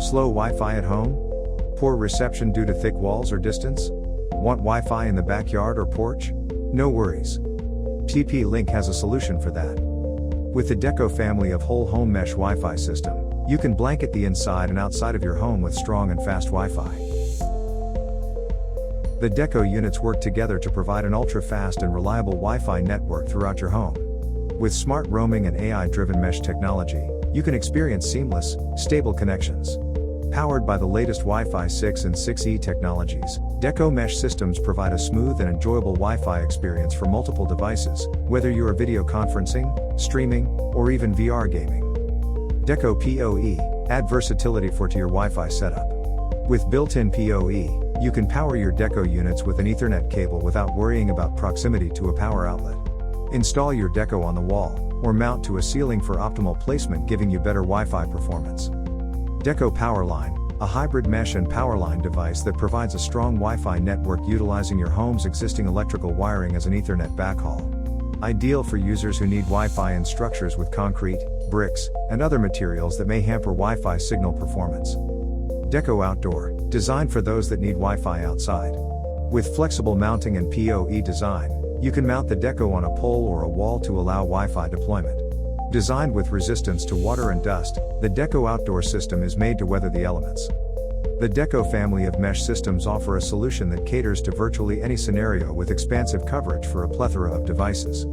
Slow Wi-Fi at home? Poor reception due to thick walls or distance? Want Wi-Fi in the backyard or porch? No worries. TP-Link has a solution for that. With the Deco family of whole home mesh Wi-Fi system, you can blanket the inside and outside of your home with strong and fast Wi-Fi. The Deco units work together to provide an ultra-fast and reliable Wi-Fi network throughout your home. With smart roaming and AI-driven mesh technology, you can experience seamless, stable connections. Powered by the latest Wi-Fi 6 and 6E technologies, Deco Mesh systems provide a smooth and enjoyable Wi-Fi experience for multiple devices, whether you are video conferencing, streaming, or even VR gaming. Deco PoE, add versatility to your Wi-Fi setup. With built-in PoE, you can power your Deco units with an Ethernet cable without worrying about proximity to a power outlet. Install your Deco on the wall, or mount to a ceiling for optimal placement, giving you better Wi-Fi performance. Deco Powerline, a hybrid mesh and powerline device that provides a strong Wi-Fi network utilizing your home's existing electrical wiring as an Ethernet backhaul. Ideal for users who need Wi-Fi in structures with concrete, bricks, and other materials that may hamper Wi-Fi signal performance. Deco Outdoor, designed for those that need Wi-Fi outside. With flexible mounting and PoE design, you can mount the Deco on a pole or a wall to allow Wi-Fi deployment. Designed with resistance to water and dust, the Deco Outdoor system is made to weather the elements. The Deco family of mesh systems offer a solution that caters to virtually any scenario with expansive coverage for a plethora of devices.